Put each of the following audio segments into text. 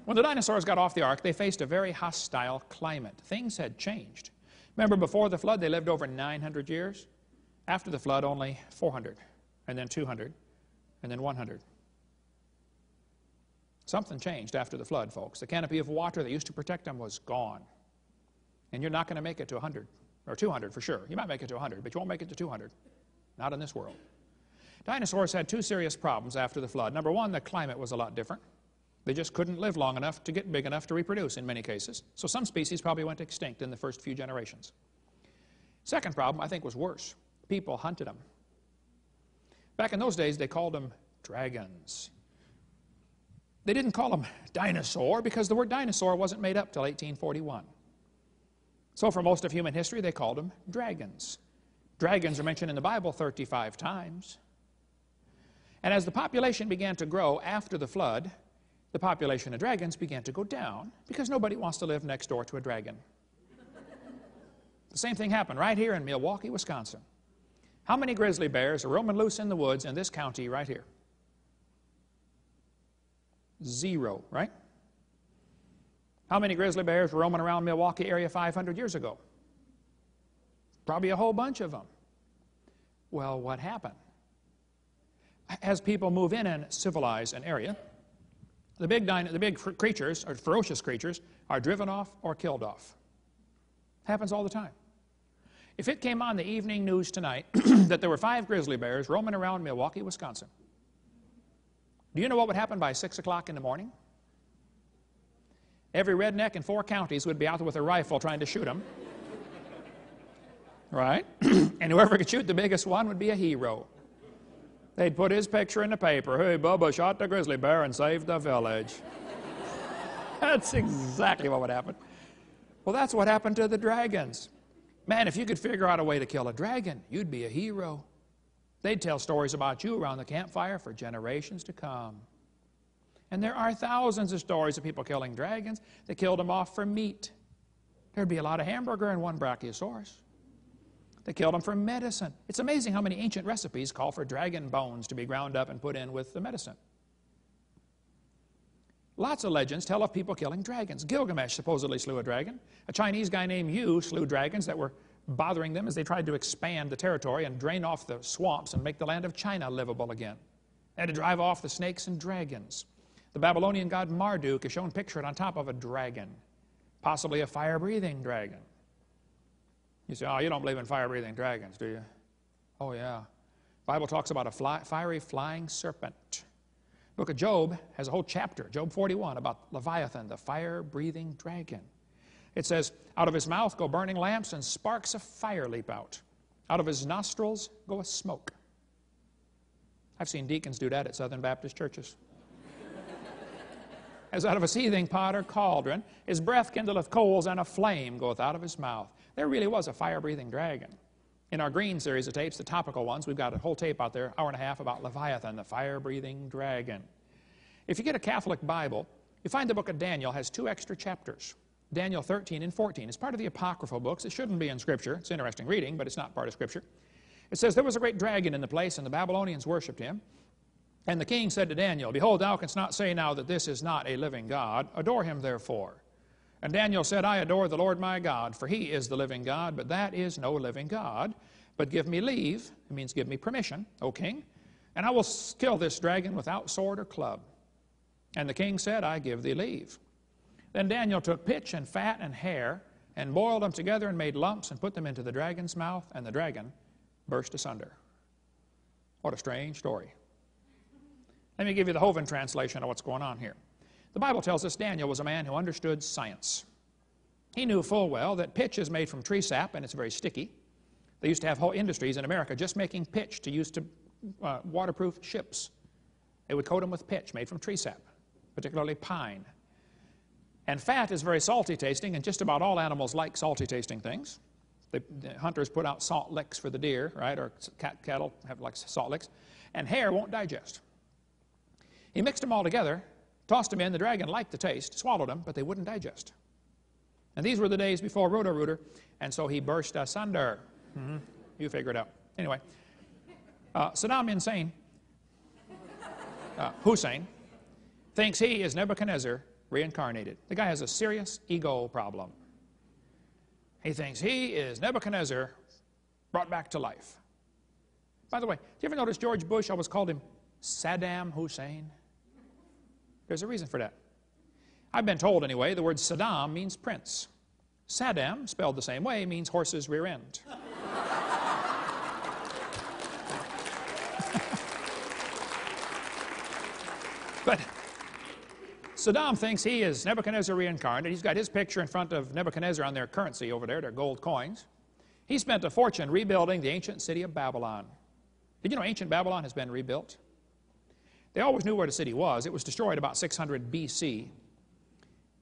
When the dinosaurs got off the ark, they faced a very hostile climate. Things had changed. Remember, before the flood, they lived over 900 years. After the flood, only 400, and then 200, and then 100. Something changed after the flood, folks. The canopy of water that used to protect them was gone. And you're not going to make it to 100, or 200 for sure. You might make it to 100, but you won't make it to 200. Not in this world. Dinosaurs had two serious problems after the flood. Number one, the climate was a lot different. They just couldn't live long enough to get big enough to reproduce in many cases. So some species probably went extinct in the first few generations. Second problem, I think, was worse. People hunted them. Back in those days, they called them dragons. They didn't call them dinosaur because the word dinosaur wasn't made up till 1841. So for most of human history, they called them dragons. Dragons are mentioned in the Bible 35 times. And as the population began to grow after the flood, the population of dragons began to go down because nobody wants to live next door to a dragon. The same thing happened right here in Milwaukee, Wisconsin. How many grizzly bears are roaming loose in the woods in this county right here? 0, right? How many grizzly bears were roaming around Milwaukee area 500 years ago? Probably a whole bunch of them. Well, what happened? As people move in and civilize an area, the big creatures, or ferocious creatures, are driven off or killed off. Happens all the time. If it came on the evening news tonight that there were 5 grizzly bears roaming around Milwaukee, Wisconsin, do you know what would happen by 6 o'clock in the morning? Every redneck in 4 counties would be out there with a rifle trying to shoot them. Right? And whoever could shoot the biggest one would be a hero. They'd put his picture in the paper. Hey, Bubba shot the grizzly bear and saved the village. That's exactly what would happen. Well, that's what happened to the dragons. Man, if you could figure out a way to kill a dragon, you'd be a hero. They'd tell stories about you around the campfire for generations to come. And there are thousands of stories of people killing dragons. They killed them off for meat. There'd be a lot of hamburger in one brachiosaurus. They killed them for medicine. It's amazing how many ancient recipes call for dragon bones to be ground up and put in with the medicine. Lots of legends tell of people killing dragons. Gilgamesh supposedly slew a dragon. A Chinese guy named Yu slew dragons that were bothering them as they tried to expand the territory and drain off the swamps and make the land of China livable again. They had to drive off the snakes and dragons. The Babylonian god Marduk is shown pictured on top of a dragon, possibly a fire-breathing dragon. You say, oh, you don't believe in fire-breathing dragons, do you? Oh, yeah. The Bible talks about a fiery flying serpent. Book of Job has a whole chapter, Job 41, about Leviathan, the fire-breathing dragon. It says, out of his mouth go burning lamps and sparks of fire leap out. Out of his nostrils go a smoke. I've seen deacons do that at Southern Baptist churches. As out of a seething pot or cauldron, his breath kindleth coals, and a flame goeth out of his mouth. There really was a fire-breathing dragon. In our Green series of tapes, the topical ones, we've got a whole tape out there, hour and a half, about Leviathan, the fire-breathing dragon. If you get a Catholic Bible, you find the book of Daniel has 2 extra chapters. Daniel 13 and 14. It's part of the apocryphal books. It shouldn't be in Scripture. It's interesting reading, but it's not part of Scripture. It says, there was a great dragon in the place, and the Babylonians worshipped him. And the king said to Daniel, behold, thou canst not say now that this is not a living God. Adore him, therefore. And Daniel said, I adore the Lord my God, for he is the living God, but that is no living God. But give me leave, it means give me permission, O king, and I will kill this dragon without sword or club. And the king said, I give thee leave. Then Daniel took pitch and fat and hair, and boiled them together and made lumps, and put them into the dragon's mouth, and the dragon burst asunder. What a strange story. Let me give you the Hovind translation of what's going on here. The Bible tells us Daniel was a man who understood science. He knew full well that pitch is made from tree sap, and it's very sticky. They used to have whole industries in America just making pitch to use to waterproof ships. They would coat them with pitch made from tree sap, particularly pine. And fat is very salty tasting, and just about all animals like salty tasting things. The hunters put out salt licks for the deer, right, or cattle have like salt licks. And hair won't digest. He mixed them all together, tossed them in. The dragon liked the taste, swallowed them, but they wouldn't digest. And these were the days before Roto-Rooter, and so he burst asunder. You figure it out. Anyway, Saddam Hussein thinks he is Nebuchadnezzar, reincarnated. The guy has a serious ego problem. He thinks he is Nebuchadnezzar brought back to life. By the way, do you ever notice George Bush always called him Saddam Hussein? There's a reason for that. I've been told, anyway, the word Saddam means prince. Saddam, spelled the same way, means horse's rear end. But Saddam thinks he is Nebuchadnezzar reincarnated. He's got his picture in front of Nebuchadnezzar on their currency over there, their gold coins. He spent a fortune rebuilding the ancient city of Babylon. Did you know ancient Babylon has been rebuilt? They always knew where the city was. It was destroyed about 600 BC.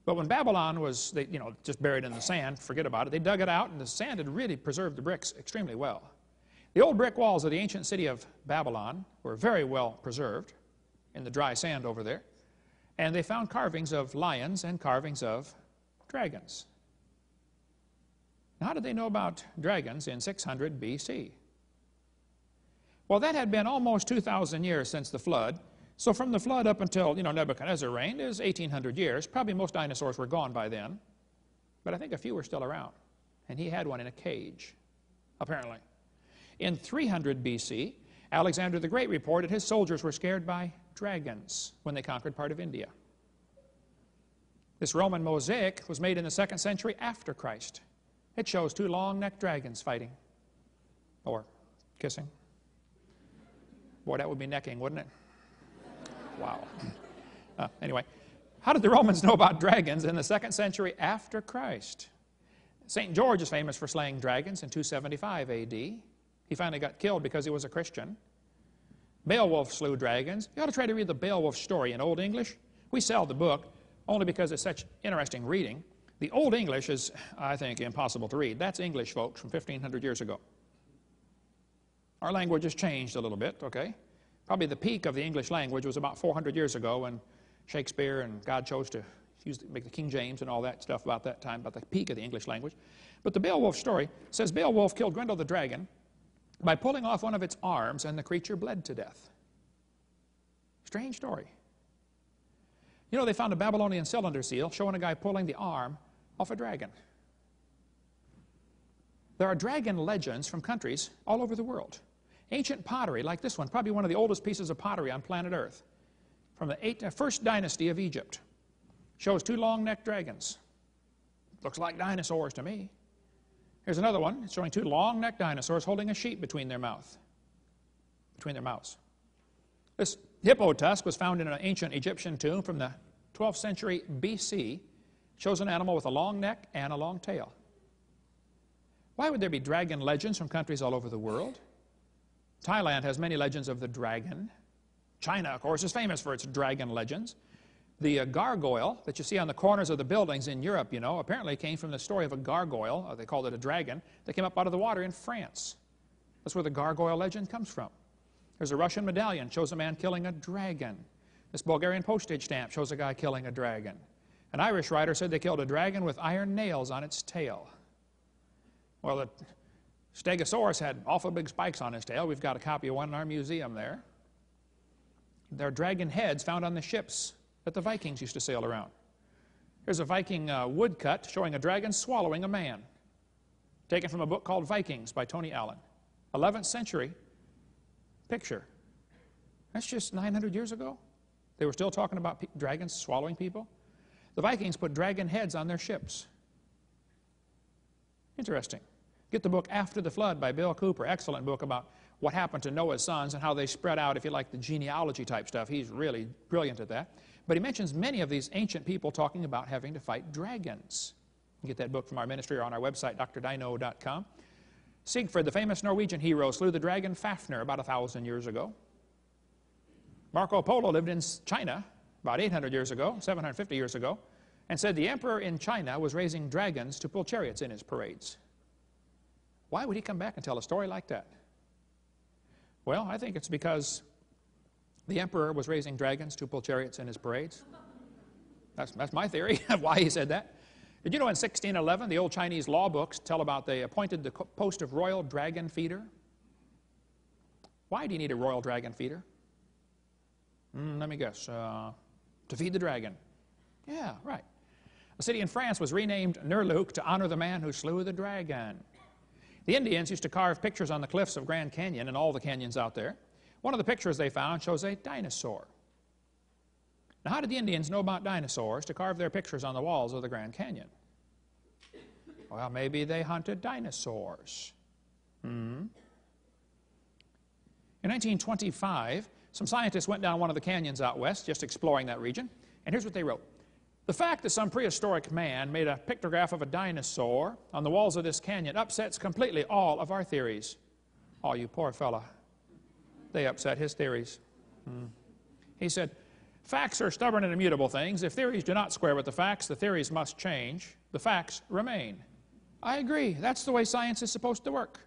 But when Babylon was, just buried in the sand, forget about it, they dug it out, and the sand had really preserved the bricks extremely well. The old brick walls of the ancient city of Babylon were very well preserved in the dry sand over there. And they found carvings of lions and carvings of dragons. Now, how did they know about dragons in 600 BC? Well, that had been almost 2,000 years since the flood. So from the flood up until, Nebuchadnezzar reigned is 1,800 years. Probably most dinosaurs were gone by then. But I think a few were still around. And he had one in a cage, apparently. In 300 BC, Alexander the Great reported his soldiers were scared by dragons when they conquered part of India. This Roman mosaic was made in the 2nd century after Christ. It shows 2 long-necked dragons fighting or kissing. Boy, that would be necking, wouldn't it? Wow. Anyway, how did the Romans know about dragons in the 2nd century after Christ? St. George is famous for slaying dragons in 275 AD. He finally got killed because he was a Christian. Beowulf slew dragons. You ought to try to read the Beowulf story in Old English. We sell the book only because it's such interesting reading. The Old English is, I think, impossible to read. That's English, folks, from 1,500 years ago. Our language has changed a little bit, okay? Probably the peak of the English language was about 400 years ago when Shakespeare and God chose to make the King James and all that stuff about that time, about the peak of the English language. But the Beowulf story says Beowulf killed Grendel the dragon by pulling off one of its arms, and the creature bled to death. Strange story. They found a Babylonian cylinder seal showing a guy pulling the arm off a dragon. There are dragon legends from countries all over the world. Ancient pottery, like this one, probably one of the oldest pieces of pottery on planet Earth, from the 1st dynasty of Egypt, shows 2 long-necked dragons. Looks like dinosaurs to me. Here's another one. It's showing 2 long-necked dinosaurs holding a sheep between their mouths. This hippo tusk was found in an ancient Egyptian tomb from the 12th century BC. It shows an animal with a long neck and a long tail. Why would there be dragon legends from countries all over the world? Thailand has many legends of the dragon. China, of course, is famous for its dragon legends. The gargoyle that you see on the corners of the buildings in Europe, apparently came from the story of a gargoyle, they called it a dragon, that came up out of the water in France. That's where the gargoyle legend comes from. There's a Russian medallion, shows a man killing a dragon. This Bulgarian postage stamp shows a guy killing a dragon. An Irish writer said they killed a dragon with iron nails on its tail. Well, the Stegosaurus had awful big spikes on his tail. We've got a copy of one in our museum there. There are dragon heads found on the ships that the Vikings used to sail around. Here's a Viking woodcut showing a dragon swallowing a man, taken from a book called Vikings by Tony Allen. 11th century picture. That's just 900 years ago. They were still talking about dragons swallowing people. The Vikings put dragon heads on their ships. Interesting. Get the book After the Flood by Bill Cooper. Excellent book about what happened to Noah's sons and how they spread out, if you like the genealogy type stuff. He's really brilliant at that. But he mentions many of these ancient people talking about having to fight dragons. You can get that book from our ministry or on our website, drdino.com. Siegfried, the famous Norwegian hero, slew the dragon Fafnir about 1,000 years ago. Marco Polo lived in China about 800 years ago, 750 years ago, and said the emperor in China was raising dragons to pull chariots in his parades. Why would he come back and tell a story like that? Well, I think it's because the emperor was raising dragons to pull chariots in his parades. That's my theory of why he said that. Did you know in 1611, the old Chinese law books tell about they appointed the post of royal dragon feeder? Why do you need a royal dragon feeder? Let me guess. To feed the dragon. Yeah, right. A city in France was renamed Nerluc to honor the man who slew the dragon. The Indians used to carve pictures on the cliffs of Grand Canyon and all the canyons out there. One of the pictures they found shows a dinosaur. Now, how did the Indians know about dinosaurs to carve their pictures on the walls of the Grand Canyon? Well, maybe they hunted dinosaurs. In 1925, some scientists went down one of the canyons out west, just exploring that region, and here's what they wrote. The fact that some prehistoric man made a pictograph of a dinosaur on the walls of this canyon upsets completely all of our theories. Oh, you poor fella. They upset his theories. He said, facts are stubborn and immutable things. If theories do not square with the facts, the theories must change. The facts remain. I agree. That's the way science is supposed to work.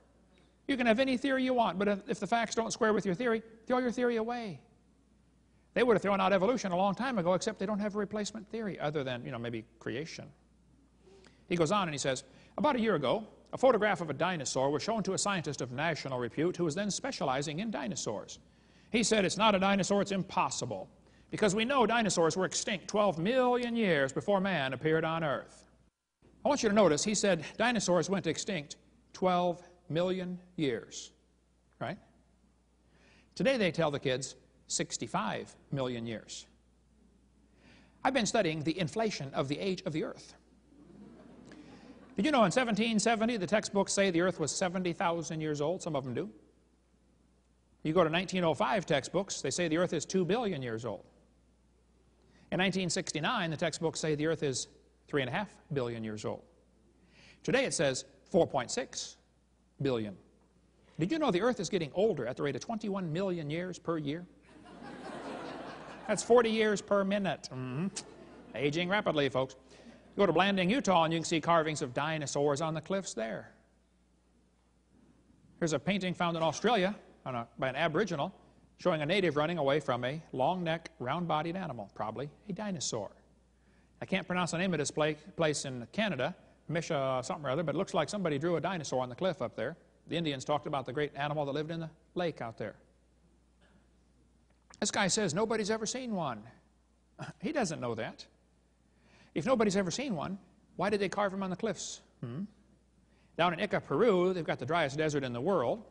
You can have any theory you want, but if the facts don't square with your theory, throw your theory away. They would have thrown out evolution a long time ago, except they don't have a replacement theory other than, maybe creation. He goes on and he says, about a year ago, a photograph of a dinosaur was shown to a scientist of national repute who was then specializing in dinosaurs. He said, it's not a dinosaur, it's impossible, because we know dinosaurs were extinct 12 million years before man appeared on Earth. I want you to notice, he said dinosaurs went extinct 12 million years, right? Today they tell the kids 65 million years. I've been studying the inflation of the age of the Earth. Did you know in 1770 the textbooks say the Earth was 70,000 years old? Some of them do. You go to 1905 textbooks, they say the Earth is 2 billion years old. In 1969, the textbooks say the Earth is 3.5 billion years old. Today it says 4.6 billion. Did you know the Earth is getting older at the rate of 21 million years per year? That's 40 years per minute. Aging rapidly, folks. You go to Blanding, Utah, and you can see carvings of dinosaurs on the cliffs there. Here's a painting found in Australia by an Aboriginal showing a native running away from a long-necked, round-bodied animal, probably a dinosaur. I can't pronounce the name of this place in Canada, Misha something or other, but it looks like somebody drew a dinosaur on the cliff up there. The Indians talked about the great animal that lived in the lake out there. This guy says nobody's ever seen one. He doesn't know that. If nobody's ever seen one, why did they carve him on the cliffs? Down in Ica, Peru, they've got the driest desert in the world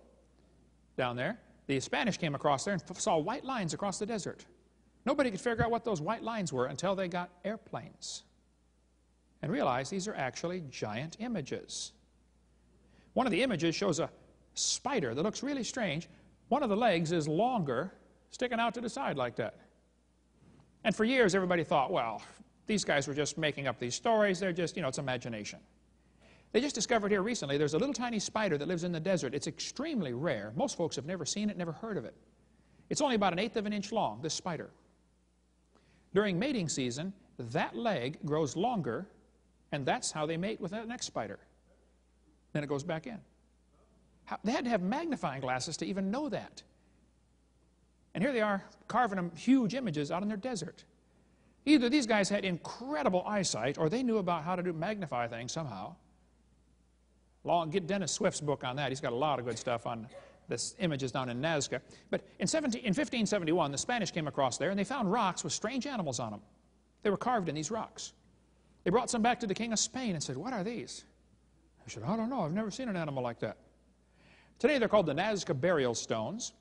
down there. The Spanish came across there and saw white lines across the desert. Nobody could figure out what those white lines were until they got airplanes and realized these are actually giant images. One of the images shows a spider that looks really strange. One of the legs is longer, sticking out to the side like that. And for years, everybody thought, well, these guys were just making up these stories. They're just, it's imagination. They just discovered here recently there's a little tiny spider that lives in the desert. It's extremely rare. Most folks have never seen it, never heard of it. It's only about 1/8 of an inch long, this spider. During mating season, that leg grows longer, and that's how they mate with that next spider. Then it goes back in. They had to have magnifying glasses to even know that. And here they are carving them huge images out in their desert. Either these guys had incredible eyesight or they knew about how to magnify things somehow. Get Dennis Swift's book on that. He's got a lot of good stuff on this images down in Nazca. But in 1571, the Spanish came across there and they found rocks with strange animals on them. They were carved in these rocks. They brought some back to the king of Spain and said, what are these? He said, I don't know. I've never seen an animal like that. Today they're called the Nazca burial stones.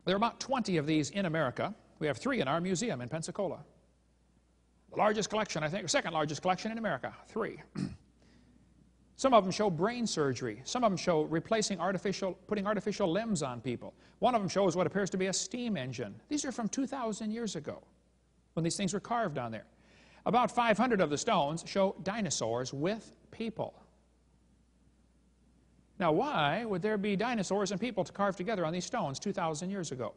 There are about 20 of these in America. We have 3 in our museum in Pensacola. The largest collection, I think, or second largest collection in America, 3. Some of them show brain surgery. Some of them show putting artificial limbs on people. One of them shows what appears to be a steam engine. These are from 2,000 years ago when these things were carved on there. About 500 of the stones show dinosaurs with people. Now, why would there be dinosaurs and people to carve together on these stones 2,000 years ago?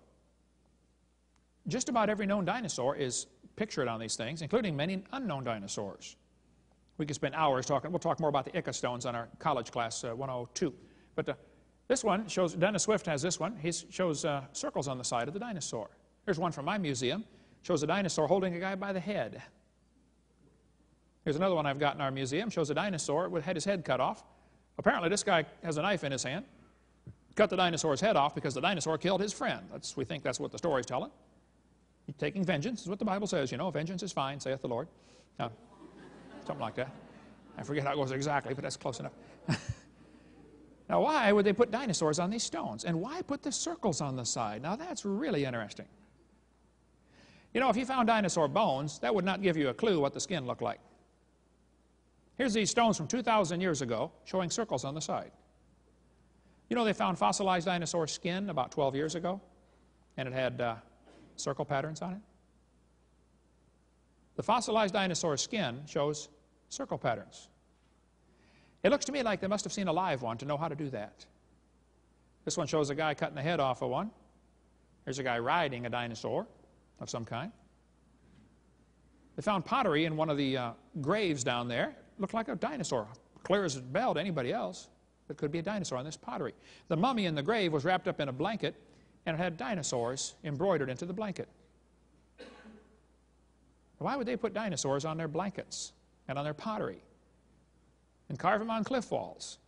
Just about every known dinosaur is pictured on these things, including many unknown dinosaurs. We could spend hours talking. We'll talk more about the Ica stones on our college class 102. But this one shows, Dennis Swift has this one. He shows circles on the side of the dinosaur. Here's one from my museum. Shows a dinosaur holding a guy by the head. Here's another one I've got in our museum. Shows a dinosaur that had his head cut off. Apparently this guy has a knife in his hand. Cut the dinosaur's head off because the dinosaur killed his friend. We think that's what the story's telling. taking vengeance is what the Bible says, you know. Vengeance is fine, saith the Lord. Something like that. I forget how it goes exactly, but that's close enough. Now, why would they put dinosaurs on these stones? And why put the circles on the side? Now, that's really interesting. You know, if you found dinosaur bones, that would not give you a clue what the skin looked like. Here's these stones from 2,000 years ago showing circles on the side. You know, they found fossilized dinosaur skin about 12 years ago, and it had circle patterns on it. The fossilized dinosaur skin shows circle patterns. It looks to me like they must have seen a live one to know how to do that. This one shows a guy cutting the head off of one. Here's a guy riding a dinosaur of some kind. They found pottery in one of the graves down there. It looked like a dinosaur, clear as a bell to anybody else. It could be a dinosaur on this pottery. The mummy in the grave was wrapped up in a blanket, and it had dinosaurs embroidered into the blanket. Why would they put dinosaurs on their blankets and on their pottery and carve them on cliff walls?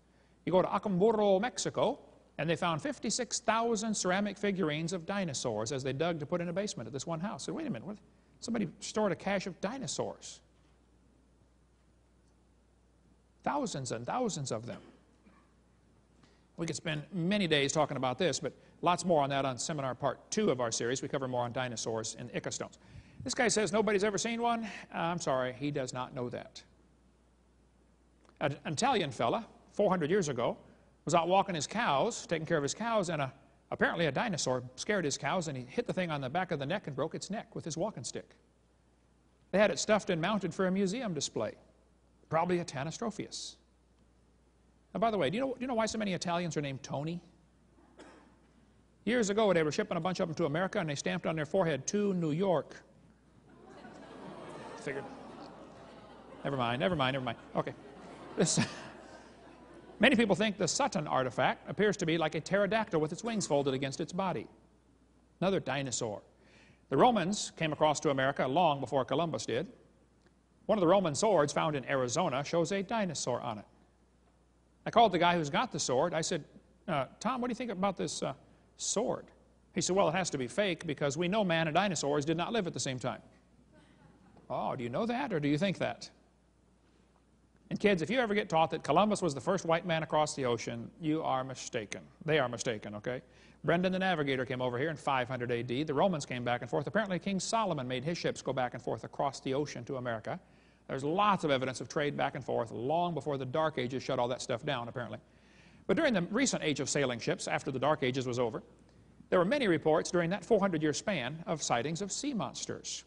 You go to Acapulco, Mexico, and they found 56,000 ceramic figurines of dinosaurs as they dug to put in a basement at this one house. So wait a minute, what? Somebody stored a cache of dinosaurs. Thousands and thousands of them. We could spend many days talking about this, but lots more on that on Seminar Part 2 of our series. We cover more on dinosaurs and Ica stones. This guy says nobody's ever seen one. I'm sorry, he does not know that. An Italian fella, 400 years ago, was out walking his cows, taking care of his cows, and apparently a dinosaur scared his cows, and he hit the thing on the back of the neck and broke its neck with his walking stick. They had it stuffed and mounted for a museum display. Probably a Tanistropheus. Now, by the way, do you know why so many Italians are named Tony? Years ago, they were shipping a bunch of them to America, and they stamped on their forehead, "To New York." Figured. Never mind. Okay. Many people think the Sutton artifact appears to be like a pterodactyl with its wings folded against its body. Another dinosaur. The Romans came across to America long before Columbus did. One of the Roman swords found in Arizona shows a dinosaur on it. I called the guy who's got the sword. I said, Tom, what do you think about this sword? He said, well, it has to be fake because we know man and dinosaurs did not live at the same time. Oh, do you know that or do you think that? And kids, if you ever get taught that Columbus was the first white man across the ocean, you are mistaken. They are mistaken, okay? Brendan the Navigator came over here in 500 AD. The Romans came back and forth. Apparently, King Solomon made his ships go back and forth across the ocean to America. There's lots of evidence of trade back and forth long before the Dark Ages shut all that stuff down, apparently. But during the recent age of sailing ships, after the Dark Ages was over, there were many reports during that 400-year span of sightings of sea monsters.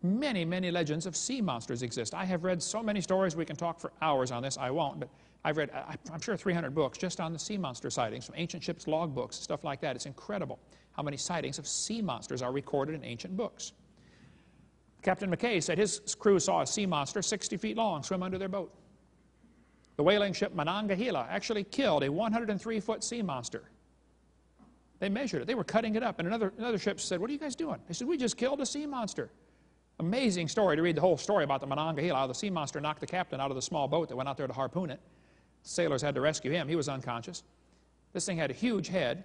Many, many legends of sea monsters exist. I have read so many stories. We can talk for hours on this. I won't, but I've read, I'm sure, 300 books just on the sea monster sightings from ancient ships' logbooks, stuff like that. It's incredible how many sightings of sea monsters are recorded in ancient books. Captain McKay said his crew saw a sea monster 60 feet long swim under their boat. The whaling ship Monongahela actually killed a 103-foot sea monster. They measured it. They were cutting it up. And another ship said, what are you guys doing? They said, we just killed a sea monster. Amazing story to read the whole story about the Monongahela, how the sea monster knocked the captain out of the small boat that went out there to harpoon it. Sailors had to rescue him. He was unconscious. This thing had a huge head.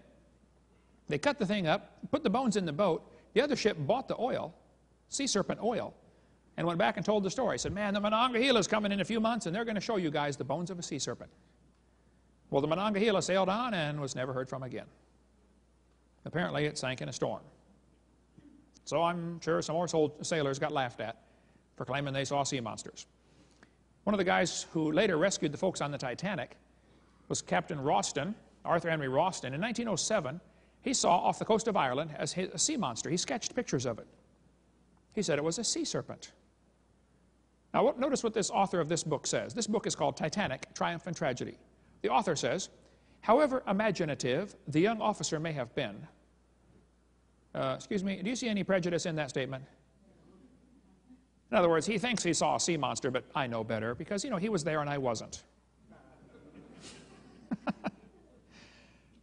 They cut the thing up, put the bones in the boat. The other ship bought the oil, sea serpent oil, and went back and told the story. Said, man, the Monongahela is coming in a few months, and they're going to show you guys the bones of a sea serpent. Well, the Monongahela sailed on and was never heard from again. Apparently, it sank in a storm. So I'm sure some more sailors got laughed at for claiming they saw sea monsters. One of the guys who later rescued the folks on the Titanic was Captain Ralston, Arthur Henry Ralston. In 1907, he saw off the coast of Ireland a sea monster. He sketched pictures of it. He said it was a sea serpent. Now, notice what this author of this book says. This book is called Titanic, Triumph and Tragedy. The author says, however imaginative the young officer may have been, excuse me, do you see any prejudice in that statement? In other words, he thinks he saw a sea monster, but I know better because, you know, he was there and I wasn't.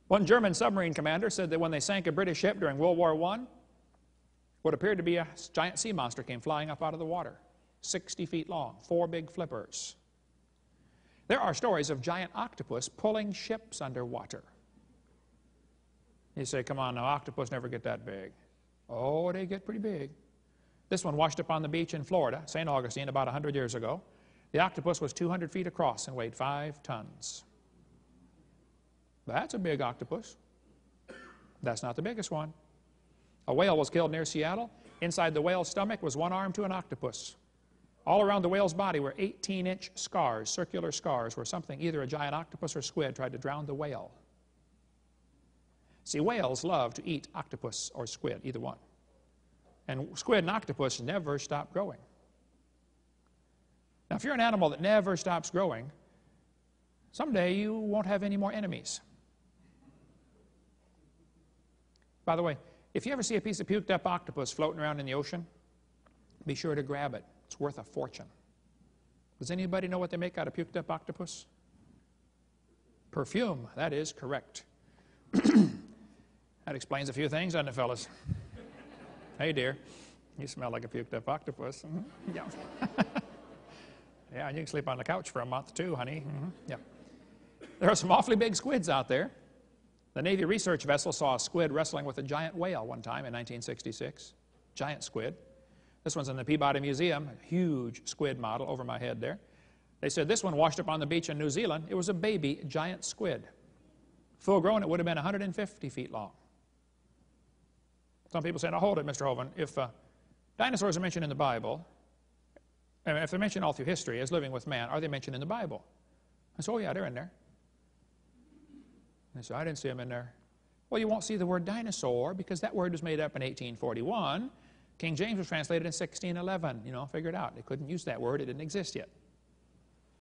One German submarine commander said that when they sank a British ship during World War I, what appeared to be a giant sea monster came flying up out of the water, 60 feet long, 4 big flippers. There are stories of giant octopus pulling ships underwater. You say, come on now, octopus never get that big. Oh, they get pretty big. This one washed up on the beach in Florida, St. Augustine, about 100 years ago. The octopus was 200 feet across and weighed 5 tons. That's a big octopus. That's not the biggest one. A whale was killed near Seattle. Inside the whale's stomach was one arm to an octopus. All around the whale's body were 18-inch scars, circular scars, where something, either a giant octopus or squid, tried to drown the whale. See, whales love to eat octopus or squid, either one. And squid and octopus never stop growing. Now, if you're an animal that never stops growing, someday you won't have any more enemies. By the way, if you ever see a piece of puked up octopus floating around in the ocean, be sure to grab it. It's worth a fortune. Does anybody know what they make out of puked up octopus? Perfume. That is correct. That explains a few things, doesn't it, fellas? Hey, dear. You smell like a puked up octopus. Mm-hmm. Yeah. Yeah, and you can sleep on the couch for a month too, honey. Mm-hmm. Yeah. There are some awfully big squids out there. The Navy research vessel saw a squid wrestling with a giant whale one time in 1966. Giant squid. This one's in the Peabody Museum, a huge squid model over my head there. They said this one washed up on the beach in New Zealand. It was a baby giant squid. Full grown, it would have been 150 feet long. Some people say, now hold it, Mr. Hovind. If dinosaurs are mentioned in the Bible, and if they're mentioned all through history as living with man, are they mentioned in the Bible? I said, oh yeah, they're in there. And they said, I didn't see them in there. Well, you won't see the word dinosaur because that word was made up in 1841. King James was translated in 1611. You know, figure it out. They couldn't use that word. It didn't exist yet.